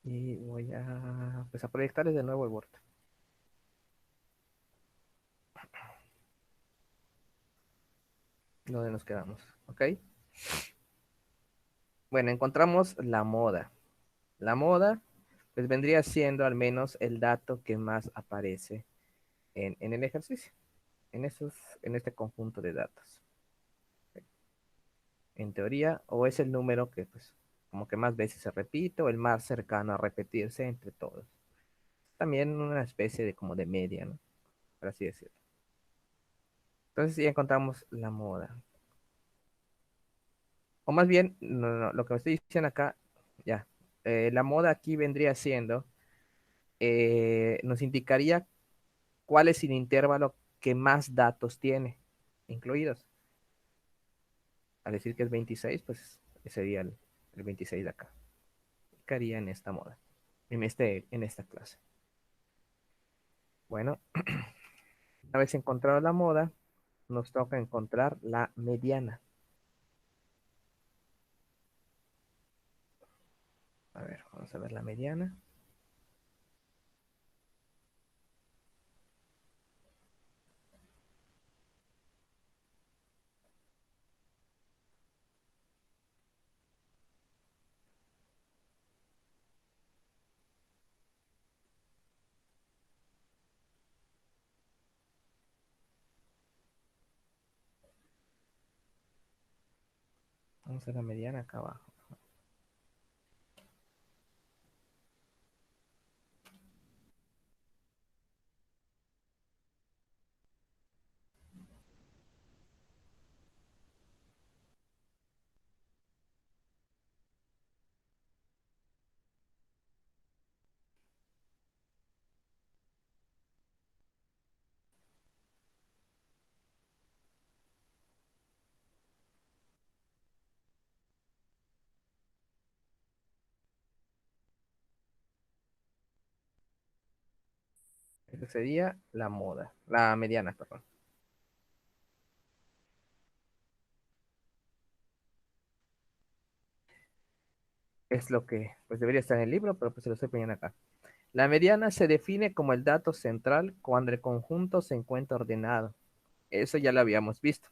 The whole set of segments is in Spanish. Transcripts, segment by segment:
Y voy a, pues, a proyectarles de nuevo el Word. Donde nos quedamos, ¿ok? Bueno, encontramos la moda. La moda, pues vendría siendo al menos el dato que más aparece en el ejercicio, en, esos, en este conjunto de datos. En teoría, o es el número que pues como que más veces se repite o el más cercano a repetirse entre todos. También una especie de como de media, ¿no? Por así decirlo. Entonces ya encontramos la moda. O más bien, no, lo que me estoy diciendo acá, ya, la moda aquí vendría siendo, nos indicaría cuál es el intervalo que más datos tiene incluidos. Al decir que es 26, pues ese sería el 26 de acá. ¿Qué haría en esta moda? En esta clase. Bueno, una vez encontrado la moda, nos toca encontrar la mediana. A ver, vamos a ver la mediana. Vamos a ver la mediana acá abajo. Esta sería la moda, la mediana, perdón. Es lo que pues debería estar en el libro, pero pues se lo estoy poniendo acá. La mediana se define como el dato central cuando el conjunto se encuentra ordenado. Eso ya lo habíamos visto.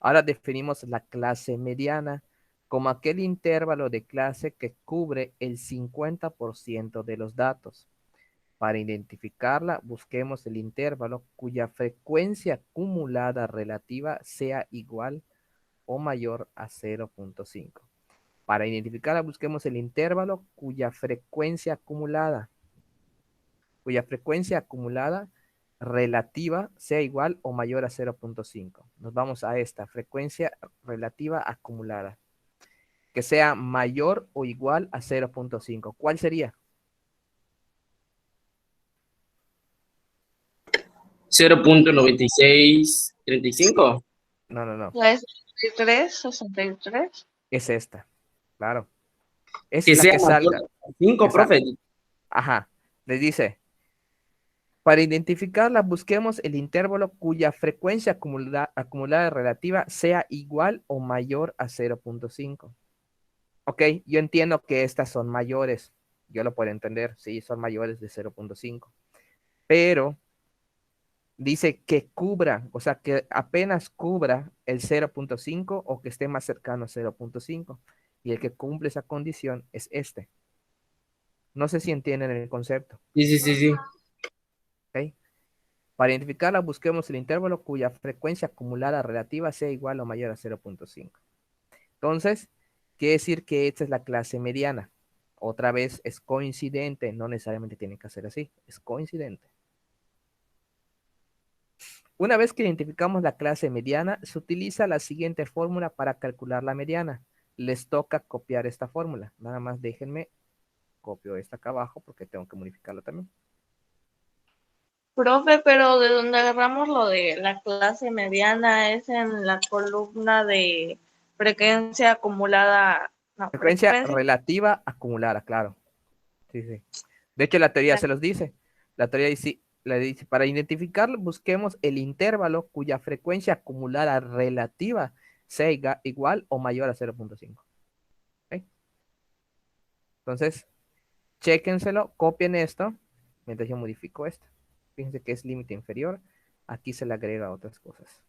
Ahora definimos la clase mediana como aquel intervalo de clase que cubre el 50% de los datos. Para identificarla, busquemos el intervalo cuya frecuencia acumulada relativa sea igual o mayor a 0.5. Para identificarla, busquemos el intervalo cuya frecuencia acumulada relativa sea igual o mayor a 0.5. Nos vamos a esta frecuencia relativa acumulada, que sea mayor o igual a 0.5. ¿Cuál sería? 0.9635. No, no, no. La 63, 63. Es esta. Claro. Es Que la sea que mayor salga. a 5, Esa. profe. Ajá. Les dice, para identificarla, busquemos el intervalo cuya frecuencia acumulada relativa sea igual o mayor a 0.5. Ok, yo entiendo que estas son mayores. Yo lo puedo entender, sí, son mayores de 0.5. Pero dice que cubra, o sea, que apenas cubra el 0.5 o que esté más cercano a 0.5. Y el que cumple esa condición es este. No sé si entienden el concepto. Sí, sí, sí, sí. ¿Ok? Para identificarla, busquemos el intervalo cuya frecuencia acumulada relativa sea igual o mayor a 0.5. Entonces, quiere decir que esta es la clase mediana. Otra vez es coincidente, no necesariamente tiene que ser así, es coincidente. Una vez que identificamos la clase mediana, se utiliza la siguiente fórmula para calcular la mediana. Les toca copiar esta fórmula. Nada más déjenme, copio esta acá abajo porque tengo que modificarla también. Profe, pero de donde agarramos lo de la clase mediana es en la columna de frecuencia acumulada, no, Frecuencia frecuencia. relativa acumulada, claro. Sí, sí. De hecho, la teoría se los dice. La teoría dice, le dice, para identificarlo, busquemos el intervalo cuya frecuencia acumulada relativa sea igual o mayor a 0.5. ¿Ok? Entonces, Chéquenselo, copien esto, mientras yo modifico esto. Fíjense que es límite inferior. Aquí se le agrega otras cosas.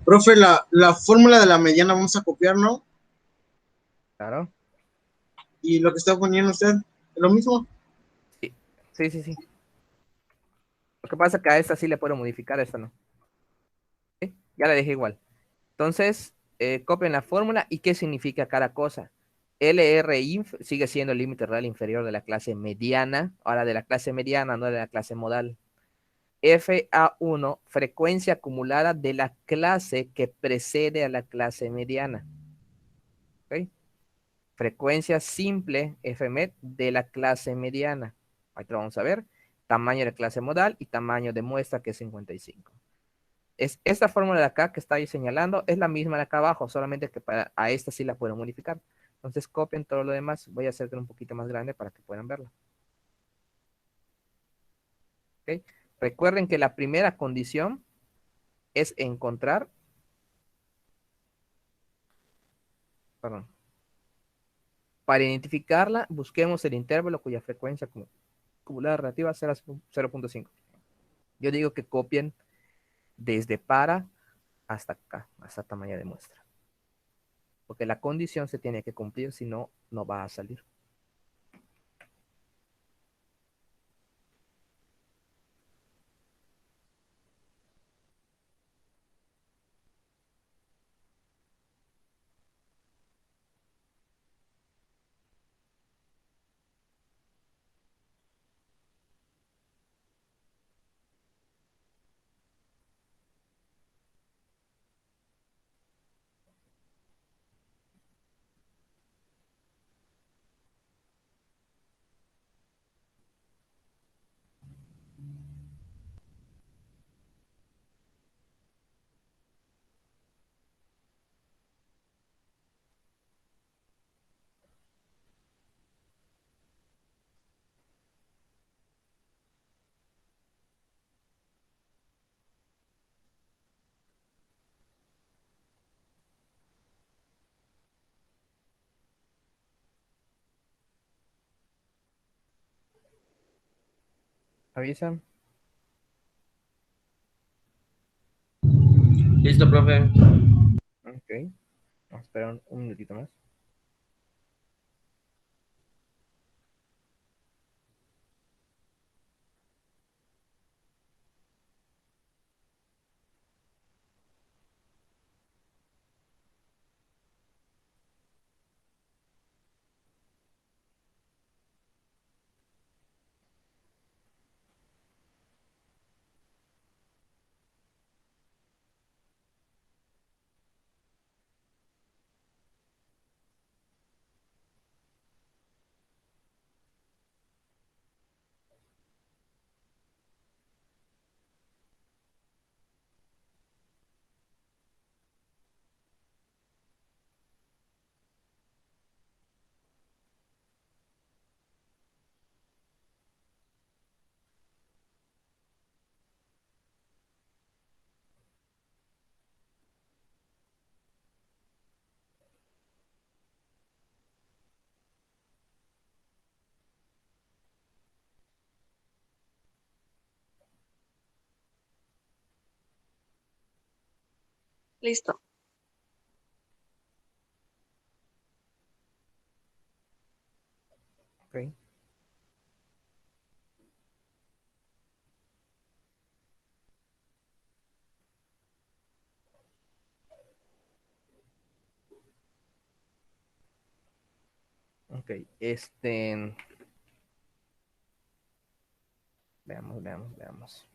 Profe, la fórmula de la mediana vamos a copiar, ¿no? Claro. Y lo que está poniendo usted, ¿es lo mismo? Sí, sí, sí, sí. Lo que pasa es que a esta sí le puedo modificar, a esta no. ¿Sí? Ya la dejé igual. Entonces, copien la fórmula y qué significa cada cosa. LRINF sigue siendo el límite real inferior de la clase mediana, ahora de la clase mediana, no de la clase modal. FA1, frecuencia acumulada de la clase que precede a la clase mediana. ¿Ok? Frecuencia simple FMED de la clase mediana. Ahí te lo vamos a ver. Tamaño de clase modal y tamaño de muestra, que es 55. Es esta fórmula de acá que está ahí señalando, es la misma de acá abajo, solamente que a esta sí la puedo modificar. Entonces copien todo lo demás. Voy a hacerlo un poquito más grande para que puedan verlo. ¿Ok? Recuerden que la primera condición es encontrar, perdón, para identificarla, busquemos el intervalo cuya frecuencia acumulada relativa será 0.5. Yo digo que copien desde para hasta acá, hasta tamaño de muestra. Porque la condición se tiene que cumplir, si no, no va a salir. ¿Avisan? Listo, profe. Ok. Vamos a esperar un minutito más. Listo. Ok. Ok, veamos.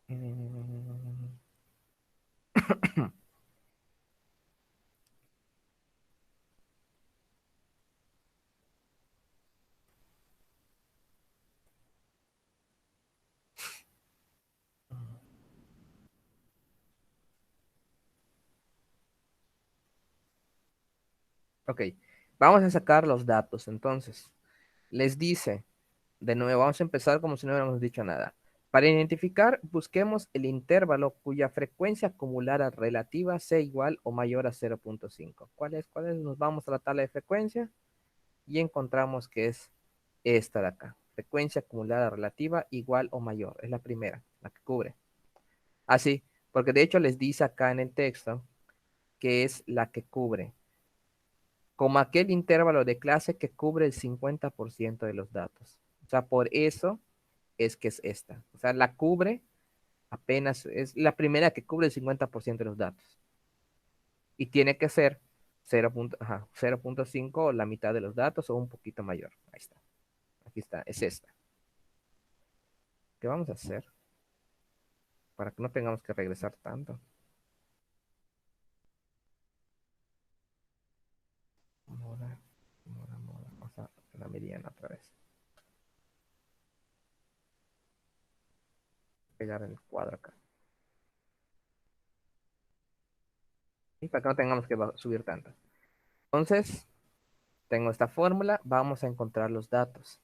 Mm, Ok, vamos a sacar los datos entonces. Les dice, de nuevo, vamos a empezar como si no hubiéramos dicho nada. Para identificar, busquemos el intervalo cuya frecuencia acumulada relativa sea igual o mayor a 0.5. ¿Cuál es? Nos vamos a la tabla de frecuencia y encontramos que es esta de acá. Frecuencia acumulada relativa igual o mayor. Es la primera, la que cubre. Así, porque de hecho les dice acá en el texto que es la que cubre, como aquel intervalo de clase que cubre el 50% de los datos. O sea, por eso es que es esta. O sea, la cubre apenas, es la primera que cubre el 50% de los datos. Y tiene que ser 0.5 o la mitad de los datos o un poquito mayor. Ahí está. Aquí está, es esta. ¿Qué vamos a hacer? Para que no tengamos que regresar tanto. Moda, moda. O sea, la mediana otra vez. Pegar el cuadro acá. Y para que no tengamos que subir tanto. Entonces, tengo esta fórmula. Vamos a encontrar los datos.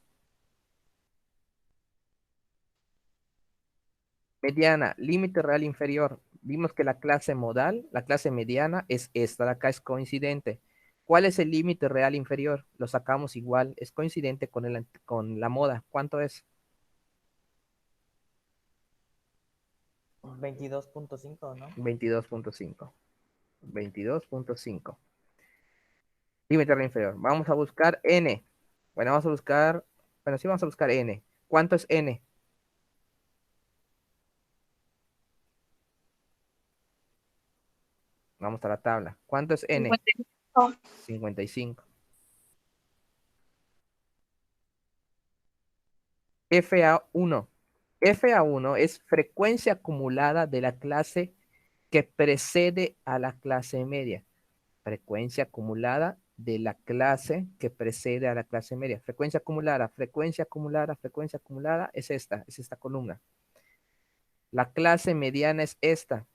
Mediana, límite real inferior. Vimos que la clase modal, la clase mediana es esta, de acá es coincidente. ¿Cuál es el límite real inferior? Lo sacamos igual, es coincidente con la moda. ¿Cuánto es? 22.5, ¿no? 22.5. 22.5. Límite real inferior. Vamos a buscar n. Bueno, vamos a buscar, bueno, sí vamos a buscar n. ¿Cuánto es n? Vamos a la tabla. ¿Cuánto es n? 55. 55. FA1. FA1 es frecuencia acumulada de la clase que precede a la clase media. Frecuencia acumulada de la clase que precede a la clase media. Frecuencia acumulada, frecuencia acumulada, frecuencia acumulada es esta columna. La clase mediana es esta.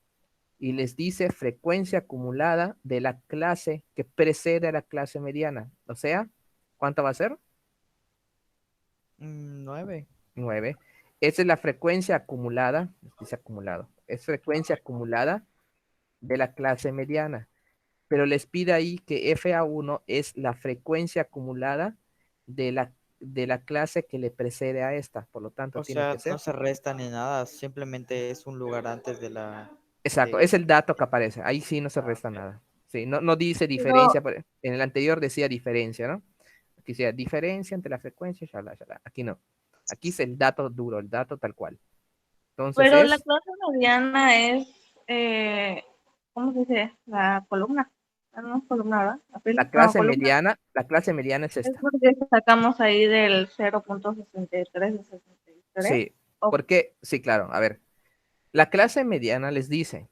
Y les dice frecuencia acumulada de la clase que precede a la clase mediana. O sea, ¿cuánto va a ser? 9. 9. Esa es la frecuencia acumulada, dice acumulado, es frecuencia acumulada de la clase mediana. Pero les pide ahí que FA1 es la frecuencia acumulada de la clase que le precede a esta. Por lo tanto, O tiene que sea, ser. no se resta ni nada, simplemente es un lugar antes de la... Exacto, es el dato que aparece. Ahí sí no se resta nada. Sí, no dice Pero, diferencia. En el anterior decía diferencia, ¿no? Aquí decía diferencia entre la frecuencia, shala, shala. Aquí no. Aquí es el dato duro, el dato tal cual. Entonces pero la es clase mediana es, ¿cómo se dice? La columna. Ah, no, columna, ¿verdad? La la no, clase columna. mediana. La clase mediana es Es esta. porque sacamos ahí del 0.63 de 63. Sí, O porque, sí, claro, a ver. La clase mediana les dice,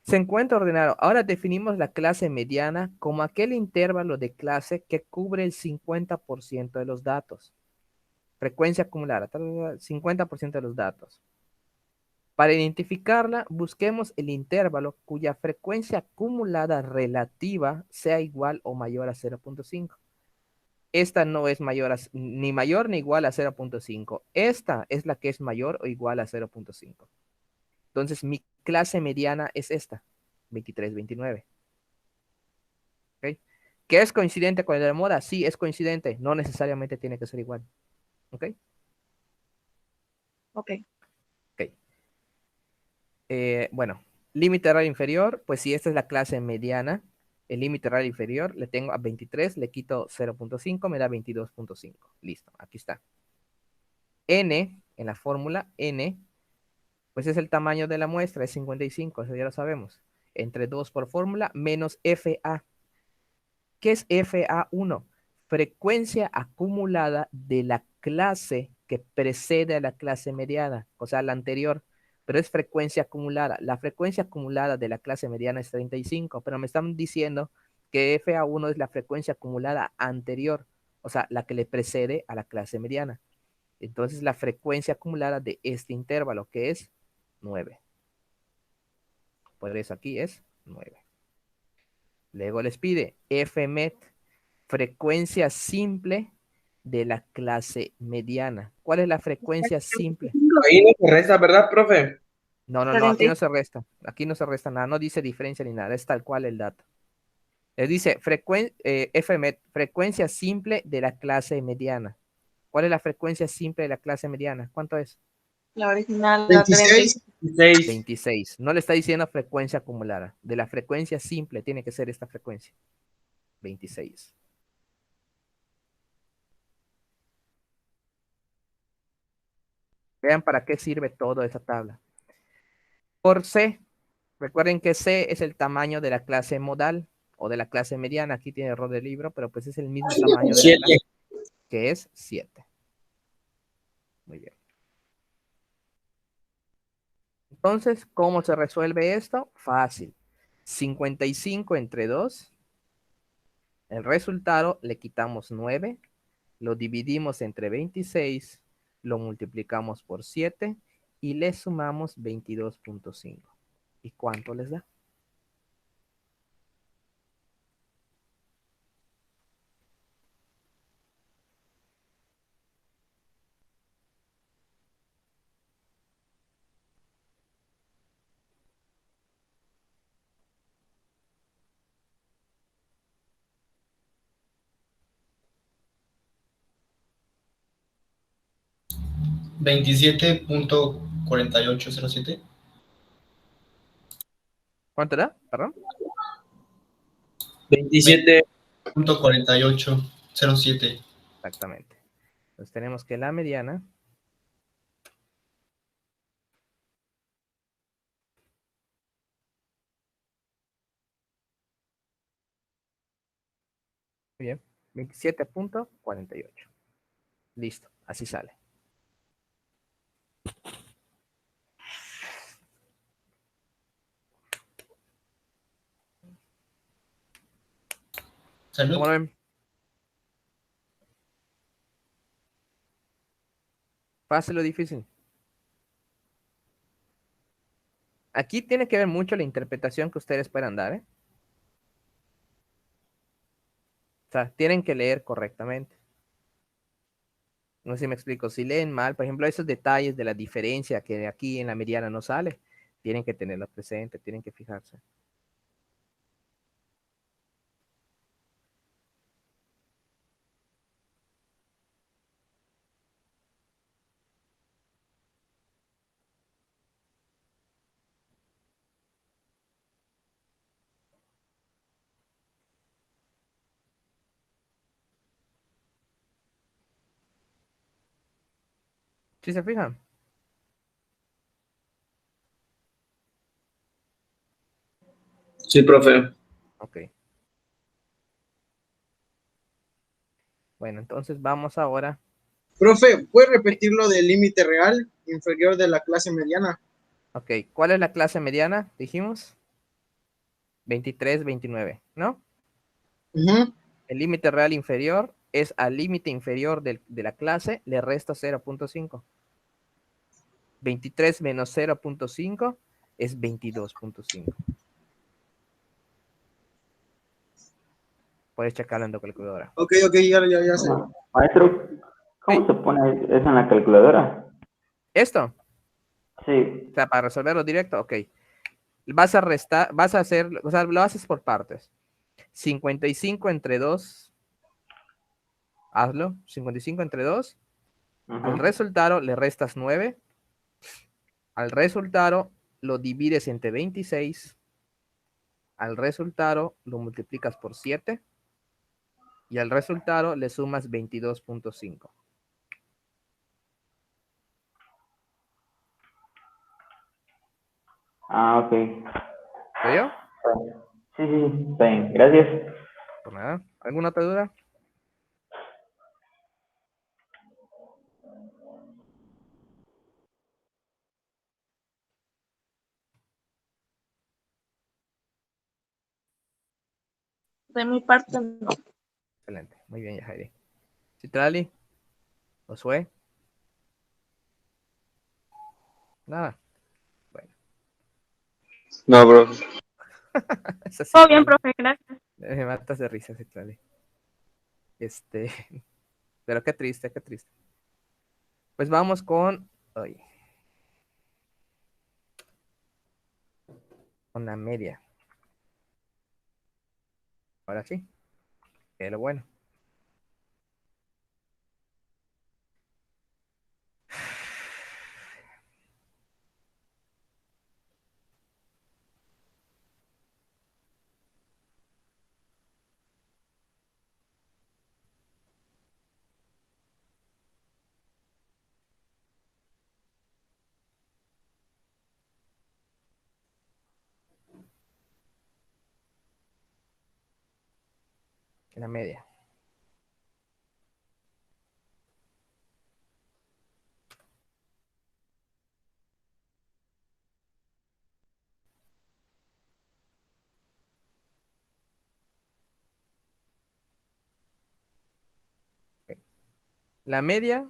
se encuentra ordenado. Ahora definimos la clase mediana como aquel intervalo de clase que cubre el 50% de los datos. Frecuencia acumulada, 50% de los datos. Para identificarla, busquemos el intervalo cuya frecuencia acumulada relativa sea igual o mayor a 0.5. Esta no es ni mayor ni igual a 0.5. Esta es la que es mayor o igual a 0.5. Entonces, mi clase mediana es esta, 23, 29. ¿Ok? ¿Qué es coincidente con el de la moda? Sí, es coincidente. No necesariamente tiene que ser igual. ¿Ok? Ok. Ok. Bueno, límite real inferior, pues si esta es la clase mediana, el límite real inferior le tengo a 23, le quito 0.5, me da 22.5. Listo, aquí está. N, en la fórmula, N, pues es el tamaño de la muestra, es 55, eso ya lo sabemos. Entre 2 por fórmula, menos FA. ¿Qué es FA1? Frecuencia acumulada de la clase que precede a la clase mediana, o sea, la anterior, pero es frecuencia acumulada. La frecuencia acumulada de la clase mediana es 35, pero me están diciendo que FA1 es la frecuencia acumulada anterior, o sea, la que le precede a la clase mediana. Entonces, la frecuencia acumulada de este intervalo, que es 9. Por eso aquí es 9. Luego les pide Fmet, frecuencia simple de la clase mediana. ¿Cuál es la frecuencia simple? Ahí no se resta, ¿verdad, profe? No, no, no, aquí no se resta. Aquí no se resta nada. No dice diferencia ni nada. Es tal cual el dato. Les dice Fmet, frecuencia simple de la clase mediana. ¿Cuál es la frecuencia simple de la clase mediana? ¿Cuánto es? La original, la 26. 6. 26. No le está diciendo frecuencia acumulada. De la frecuencia simple tiene que ser esta frecuencia. 26. Vean para qué sirve toda esa tabla. Por C, recuerden que C es el tamaño de la clase modal o de la clase mediana. Aquí tiene error de libro, pero pues es el mismo tamaño de la 7. clase, que es 7. Muy bien. Entonces, ¿cómo se resuelve esto? Fácil. 55 entre 2. El resultado le quitamos 9. Lo dividimos entre 26. Lo multiplicamos por 7. Y le sumamos 22.5. ¿Y cuánto les da? ¿27.4807? ¿Cuánto da? Perdón. 27.4807. Exactamente. Entonces tenemos que la mediana muy bien, 27.48. Listo, así sale. Salud. ¿Cómo lo ven? Fácil o difícil. Aquí tiene que ver mucho la interpretación que ustedes puedan dar, ¿eh? O sea, tienen que leer correctamente. No sé si me explico. Si leen mal, por ejemplo, esos detalles de la diferencia que aquí en la mediana no sale, tienen que tenerlo presente, tienen que fijarse. ¿Sí se fijan? Sí, profe. Ok. Bueno, entonces vamos ahora. Profe, ¿puede repetir lo del límite real inferior de la clase mediana? Ok, ¿cuál es la clase mediana? Dijimos 23, 29, ¿no? Ujú. El límite real inferior es al límite inferior de la clase, le resta 0.5. 23 menos 0.5 es 22.5. Puedes checarlo en tu calculadora. Ok, ya sé. Maestro, ¿cómo se pone eso en la calculadora? ¿Esto? Sí, O sea, para resolverlo directo, ok. Vas a restar, vas a hacer, o sea, lo haces por partes. 55 entre 2, hazlo. 55 entre 2. Al Ajá. resultado le restas 9. Al resultado lo divides entre 26. Al resultado lo multiplicas por 7. Y al resultado le sumas 22.5. Ah, ok. ¿Te veo? Sí, sí, está bien. Gracias. Por nada. ¿Alguna otra duda? De mi parte, no. Excelente. Muy bien, Yajairi. Citrali, Josué, nada. Bueno, No, profe. esa Todo bien, Citrali. profe, gracias. Me matas de risa, Citrali. Este, pero qué triste, qué triste. Pues vamos con, ay, con la media. Ahora sí, que es lo bueno. La media. Ok. La media,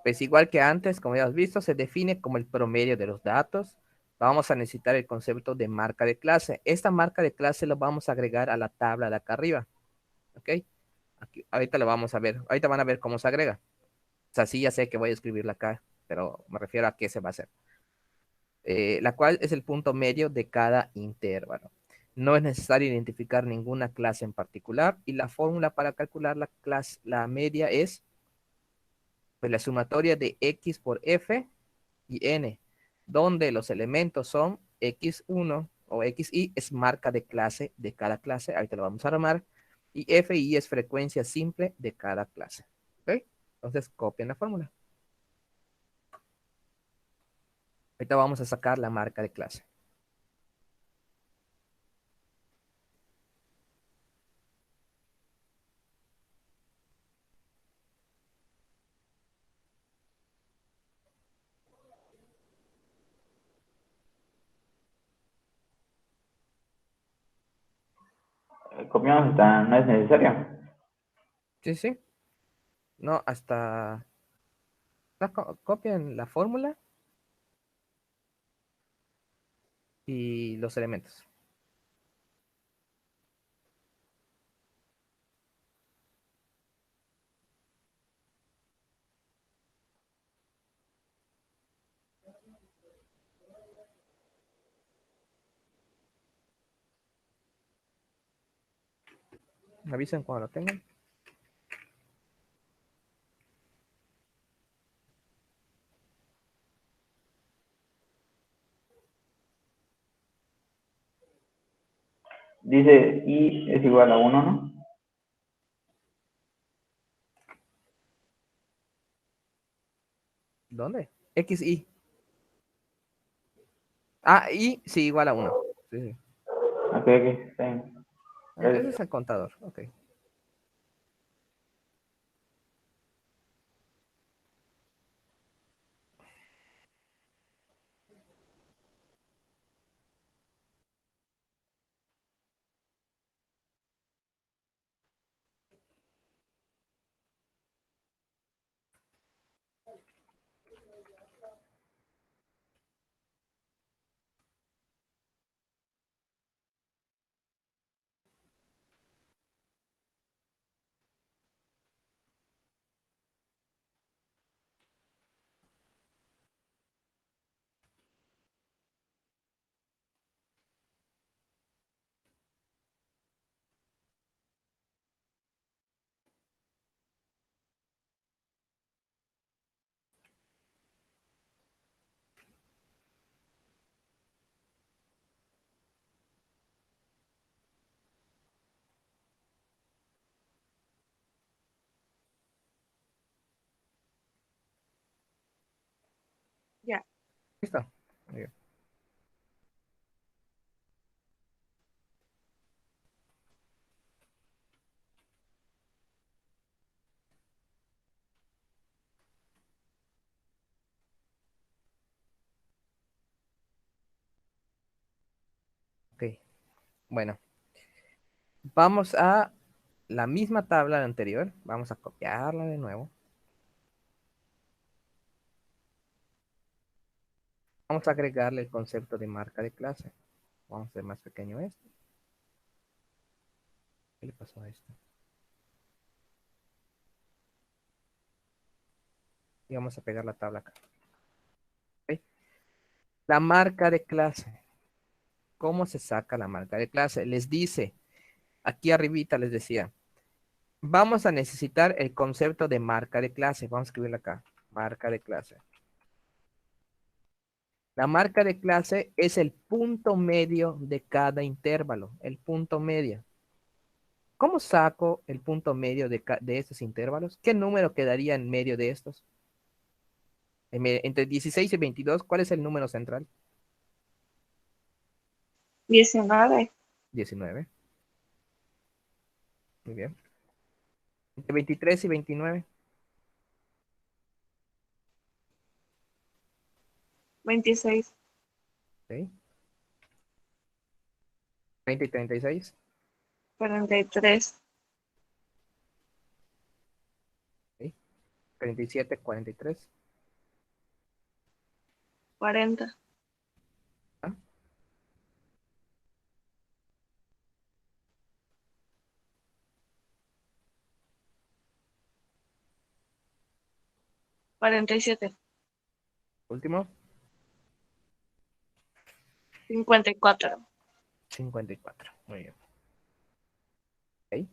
pues igual que antes, como ya has visto, se define como el promedio de los datos. Vamos a necesitar el concepto de marca de clase. Esta marca de clase lo vamos a agregar a la tabla de acá arriba. ¿Ok? Aquí, ahorita lo vamos a ver. Ahorita van a ver cómo se agrega. O sea, sí, ya sé que voy a escribirla acá, pero me refiero a qué se va a hacer. La cual es el punto medio de cada intervalo. No es necesario identificar ninguna clase en particular y la fórmula para calcular la media es pues, la sumatoria de x por f y n, donde los elementos son x1 o xi es marca de clase de cada clase, ahorita lo vamos a armar, y f y i es frecuencia simple de cada clase. ¿Ok? Entonces copien la fórmula. Ahorita vamos a sacar la marca de clase. Copiamos hasta no es necesario. Sí, sí. No, hasta copien la fórmula y los elementos. Me avisan cuando lo tengan. Dice i es igual a 1, ¿no? ¿Dónde? XI. Ah, y sí, igual a 1. Sí, sí. Ok, ok, está bien. Ese es Gracias. el contador. Ok. ¿Listo? Muy bien. Ok, bueno, vamos a la misma tabla anterior, vamos a copiarla de nuevo. Vamos a agregarle el concepto de marca de clase. Vamos a hacer más pequeño esto. ¿Qué le pasó a esto? Y vamos a pegar la tabla acá. ¿Ok? La marca de clase. ¿Cómo se saca la marca de clase? Les dice, aquí arribita les decía, vamos a necesitar el concepto de marca de clase. Vamos a escribirlo acá. Marca de clase. La marca de clase es el punto medio de cada intervalo. El punto medio. ¿Cómo saco el punto medio de estos intervalos? ¿Qué número quedaría en medio de estos? Entre 16 y 22, ¿cuál es el número central? 19. 19. Muy bien. Entre 23 y 29. 26. ¿Ok? 30 y 36. 43. ¿Ok? 37, 43. 40. ¿Ah? 47. Último. 54. 54. Muy bien. ¿Ok?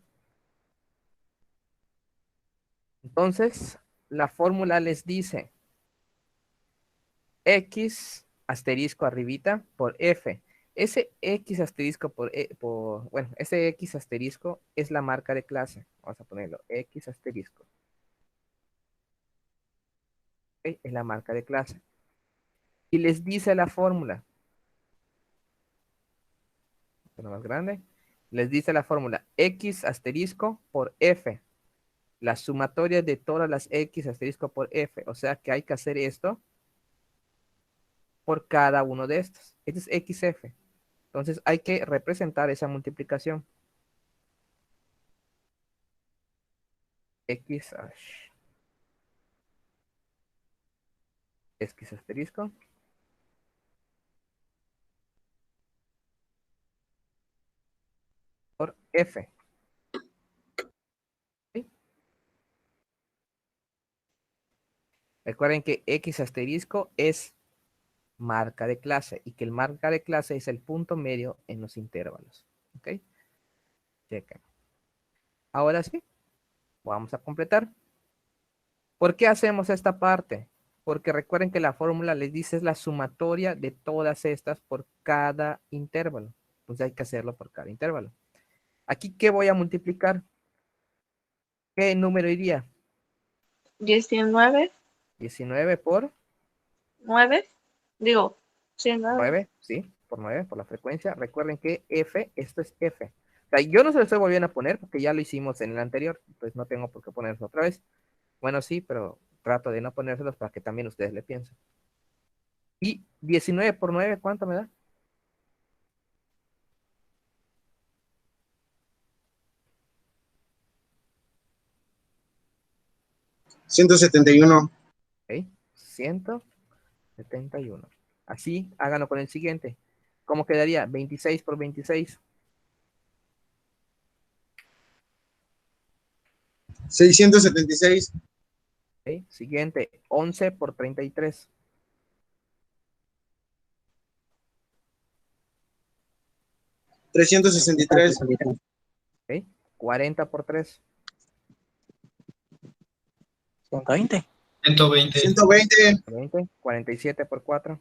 Entonces, la fórmula les dice X asterisco arribita por F. Ese X asterisco bueno, ese X asterisco es la marca de clase. Vamos a ponerlo, X asterisco. ¿Ok? Es la marca de clase. Y les dice la fórmula, lo más grande, les dice la fórmula X asterisco por F. La sumatoria de todas las X asterisco por F. O sea que hay que hacer esto por cada uno de estos. Este es XF. Entonces hay que representar esa multiplicación. X, X asterisco por F. ¿Sí? Recuerden que X asterisco es marca de clase y que el marca de clase es el punto medio en los intervalos. ¿Ok? Chequen. Ahora sí, vamos a completar. ¿Por qué hacemos esta parte? Porque recuerden que la fórmula les dice es la sumatoria de todas estas por cada intervalo. Pues hay que hacerlo por cada intervalo. Aquí, ¿qué voy a multiplicar? ¿Qué número iría? 19. 19 por 9. Digo, sí, 9. 9, ¿sí? Por 9, por la frecuencia. Recuerden que F, esto es F. O sea, yo no se lo estoy volviendo a poner porque ya lo hicimos en el anterior, pues no tengo por qué ponerlo otra vez. Bueno, sí, pero trato de no ponérselos para que también ustedes le piensen. Y 19 por 9, ¿cuánto me da? 171. ¿Ok? 171. Así, háganlo con el siguiente. ¿Cómo quedaría? 26 por 26. 676. ¿Ok? Siguiente, 11 por 33. 363. ¿Ok? 40 por 3. 120. 120. 120. 20. 47 por 4.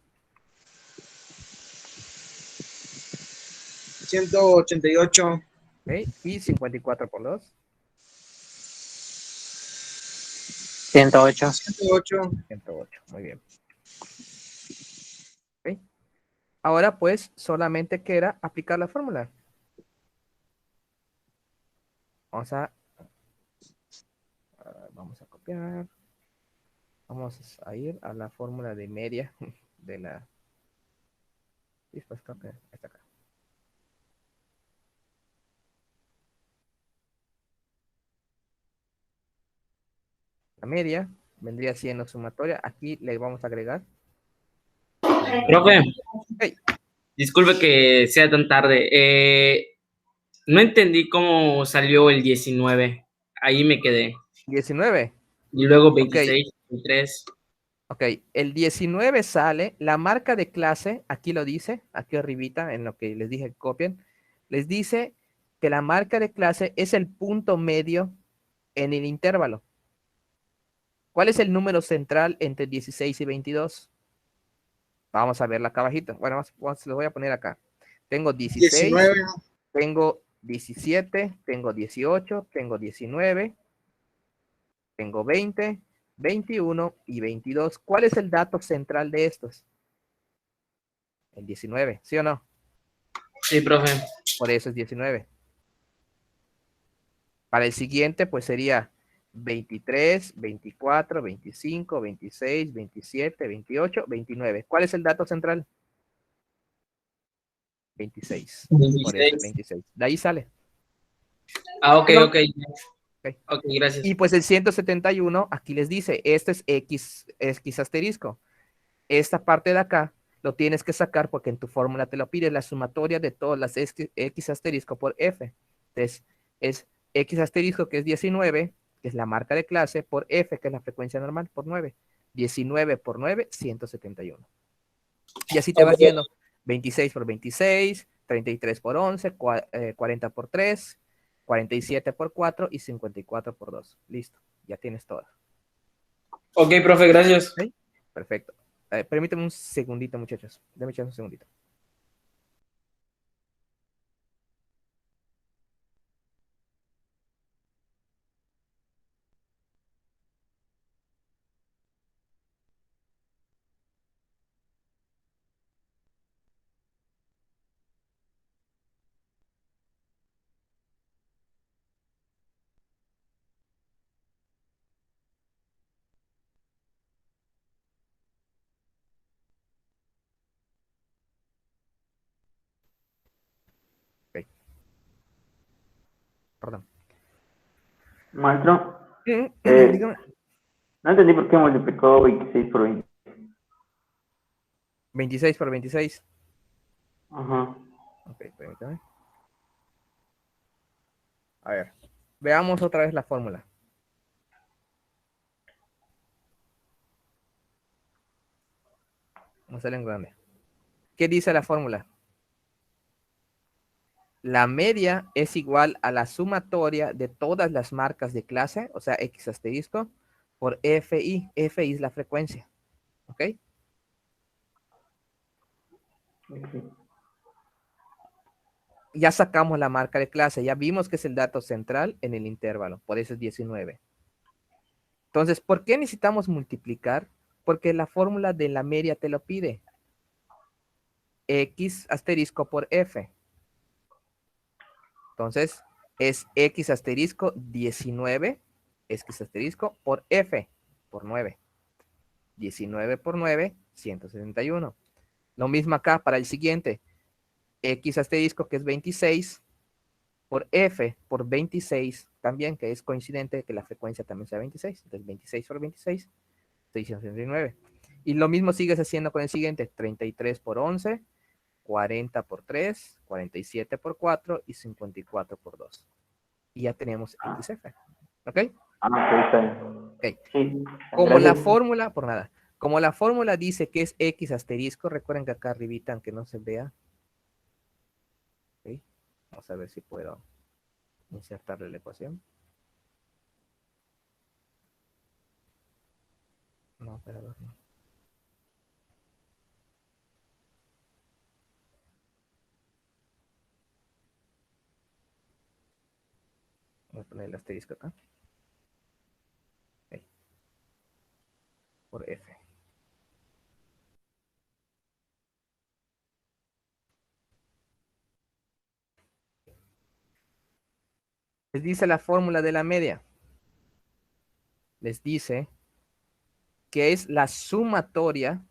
188. ¿Ok? Y 54 por 2. 108. 108. 108. Muy bien. Ahora pues solamente queda aplicar la fórmula. Vamos a copiar. Vamos a ir a la fórmula de media de la... Y pues creo que está acá. La media vendría siendo sumatoria. Aquí le vamos a agregar. Profe, Hey, disculpe que sea tan tarde. No entendí cómo salió el 19. Ahí me quedé. 19. Y luego Ok, 26, 23. ok. El 19 sale. La marca de clase, aquí lo dice, aquí arribita, en lo que les dije que copien. Les dice que la marca de clase es el punto medio en el intervalo. ¿Cuál es el número central entre 16 y 22? Vamos a verla acá abajito. Bueno, lo voy a poner acá. Tengo 16, 19, ¿no? tengo 17, tengo 18, tengo 19, tengo 20, 21 y 22. ¿Cuál es el dato central de estos? El 19, ¿sí o no? Sí, profe. Por eso es 19. Para el siguiente, pues sería 23, 24, 25, 26, 27, 28, 29. ¿Cuál es el dato central? 26. Por eso es 26. 26. De ahí sale. Ah, ok, ¿Sí, no? ok. Ok. Ok, gracias. Y pues el 171, aquí les dice, este es X asterisco. Esta parte de acá lo tienes que sacar porque en tu fórmula te lo pide la sumatoria de todas las X asterisco por F. Entonces, es X asterisco, que es 19, que es la marca de clase, por F, que es la frecuencia normal, por 9. 19 por 9, 171. Y así te Ok, vas yendo. 26 por 26, 33 por 11, 40 por 3, 47 por 4 y 54 por 2. Listo, ya tienes todo. ok, profe, gracias. ¿Ok? Perfecto. Permíteme un segundito, muchachos. Déme echar un segundito. Ok, perdón. Maestro, Dígame. no entendí por qué multiplicó 26 por 20. 26 por 26. Ajá. Ok, permítame. A ver. Veamos otra vez la fórmula. Vamos a hacerla en grande. ¿Qué dice la fórmula? La media es igual a la sumatoria de todas las marcas de clase, o sea, X asterisco, por FI. FI es la frecuencia. ¿Ok? Ya sacamos la marca de clase, ya vimos que es el dato central en el intervalo, por eso es 19. Entonces, ¿por qué necesitamos multiplicar? Porque la fórmula de la media te lo pide. X asterisco por F. Entonces, es X asterisco 19, X asterisco por F, por 9. 19 por 9, 171. Lo mismo acá para el siguiente. X asterisco, que es 26, por F, por 26, también, que es coincidente que la frecuencia también sea 26. Entonces, 26 por 26, 669. Y lo mismo sigues haciendo con el siguiente. 33 por 11, 40 por 3, 47 por 4 y 54 por 2. Y ya tenemos XF. ¿Ok? Ah, ok, está bien. Ok. Sí, Como la gracias. fórmula, por nada, como la fórmula dice que es X asterisco, recuerden que acá arribita, aunque no se vea, ¿ok? Vamos a ver si puedo insertarle la ecuación. No, pero no. Voy a poner el asterisco acá. Ok. Por F. Les dice la fórmula de la media. Les dice que es la sumatoria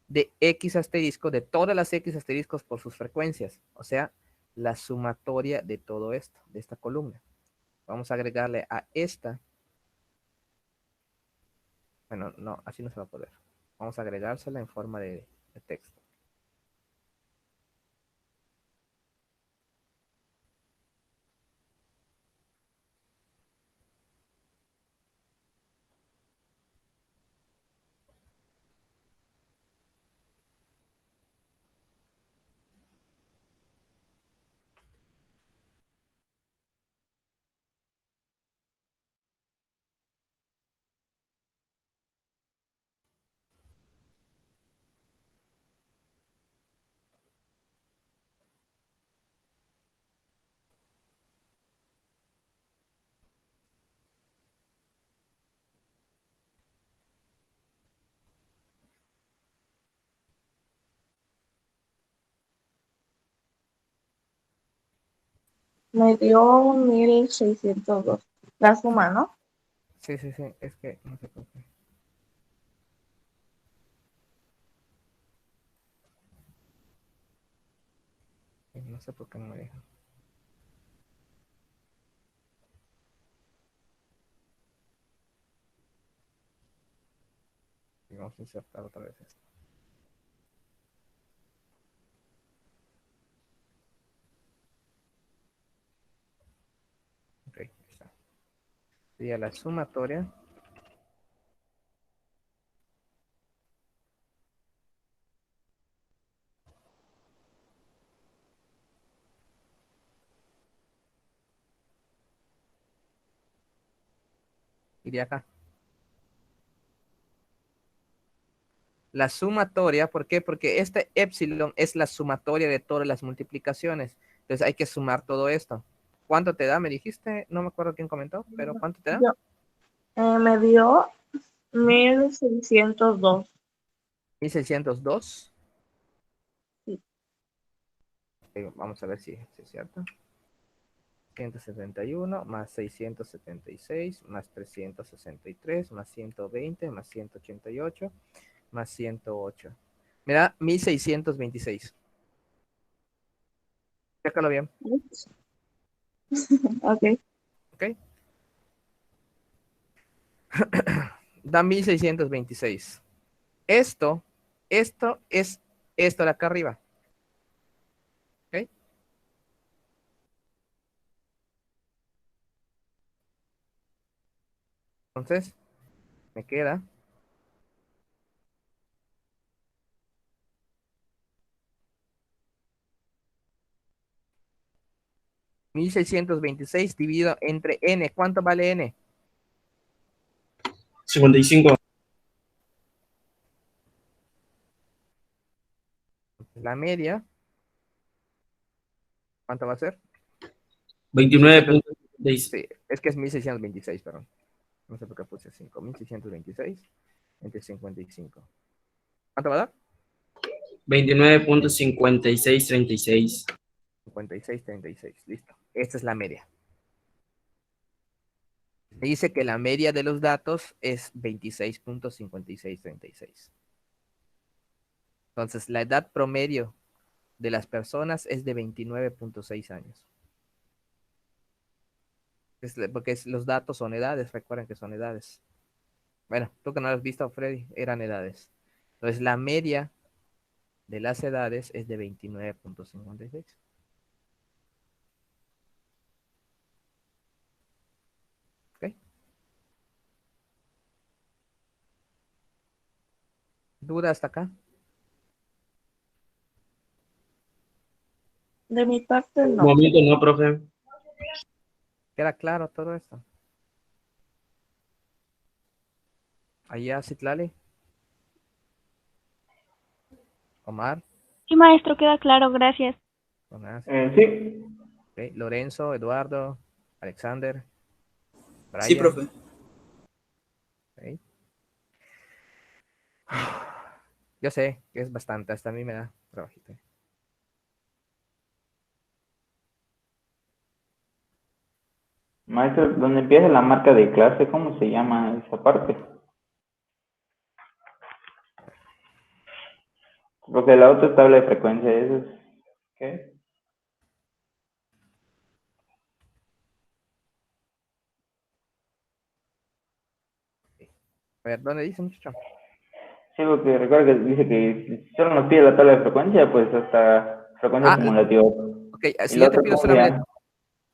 de X asterisco, de todas las X asteriscos por sus frecuencias. O sea, la sumatoria de todo esto, de esta columna. Vamos a agregarle a esta. Bueno, no, así no se va a poder. Vamos a agregársela en forma de texto. Me dio 1602. La suma, ¿no? Sí, sí, sí. Es que no sé por qué. No sé por qué no me deja. Y vamos a insertar otra vez esto. Ok, ahí está. Sería la sumatoria iría acá. La sumatoria, ¿por qué? Porque este epsilon es la sumatoria de todas las multiplicaciones. Entonces hay que sumar todo esto. ¿Cuánto te da? Me dijiste, no me acuerdo quién comentó, pero ¿cuánto te da? Yo, me dio 1602. 1602. Sí. Vamos a ver si es cierto. 171 más 676 más 363 más 120 más 188 más 108. Me da 1626. Chécalo bien. Ok. ¿Ok? Da 1626. Esto es esto de acá arriba. ¿Ok? Entonces, me queda 1626 dividido entre n. ¿Cuánto vale n? 55. La media, ¿cuánto va a ser? 29.6. Sí, es que es 1626, perdón. No sé por qué puse 5. 1626 entre 55. ¿Cuánto va a dar? 29.5636. 56,36. Listo. Esta es la media. Dice que la media de los datos es 26,5636. Entonces, la edad promedio de las personas es de 29,6 años. Porque los datos son edades, recuerden que son edades. Bueno, tú que no lo has visto, Freddy, eran edades. Entonces, la media de las edades es de 29,56. ¿Ok? ¿Duda hasta acá? De mi parte, Un no. momento, no, profe. ¿Queda claro todo esto? Allá, Citlali. Omar. Sí, maestro, queda claro, gracias. Jonás, Sí. ok, Lorenzo, Eduardo, Alexander, Sí, Brian. profe. Ok. Yo sé que es bastante, hasta a mí me da trabajito. Maestro, donde empieza la marca de clase, ¿cómo se llama esa parte? Porque la otra tabla de frecuencia, ¿eso es qué? A ver, ¿dónde dice, muchacho? Sí, porque recuerda que dice que si solo nos pide la tabla de frecuencia, pues hasta frecuencia Ah, acumulativa. ok, Y si la yo te otra, pido ¿cómo se solamente, llama?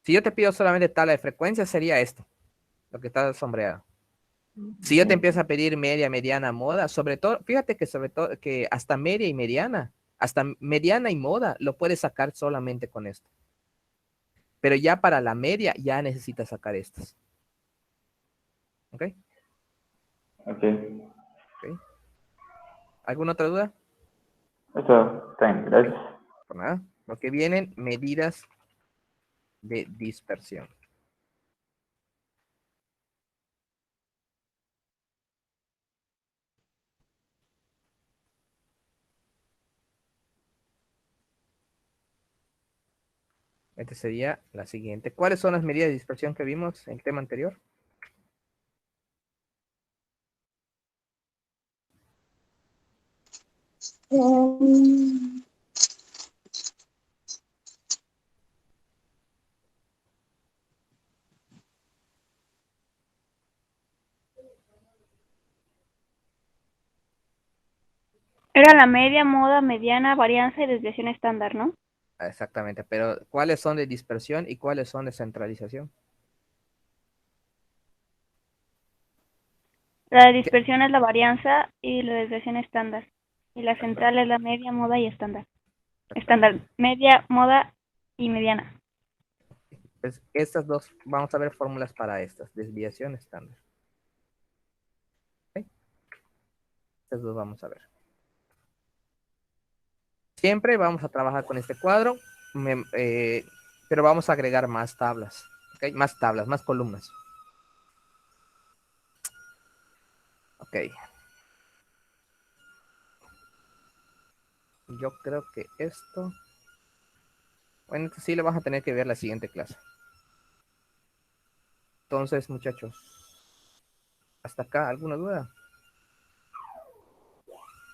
si yo te pido solamente tabla de frecuencia, sería esto, lo que está sombreado. Si yo te empiezo a pedir media, mediana, moda, sobre todo, fíjate que sobre todo, que hasta media y mediana, hasta mediana y moda, lo puedes sacar solamente con esto. Pero ya para la media, ya necesitas sacar estas. ¿Ok? Ok, ¿Ok? ¿Alguna otra duda? eso está bien, gracias. Por nada. Lo que vienen, medidas de dispersión. Esta sería la siguiente. ¿Cuáles son las medidas de dispersión que vimos en el tema anterior? Era la media, moda, mediana, varianza y desviación estándar, ¿no? Exactamente, pero ¿cuáles son de dispersión y cuáles son de centralización? La de ¿Qué? dispersión es la varianza y la desviación estándar. Y la central es la media, moda y estándar. Estándar, media, moda y mediana. Pues estas dos, vamos a ver fórmulas para estas, desviación estándar. ¿Ok? Estas dos vamos a ver. Siempre vamos a trabajar con este cuadro, pero vamos a agregar más tablas, ¿ok? Más tablas, más columnas. Ok. Yo creo que esto... Bueno, esto sí lo vas a tener que ver la siguiente clase. Entonces, muchachos, hasta acá, ¿alguna duda?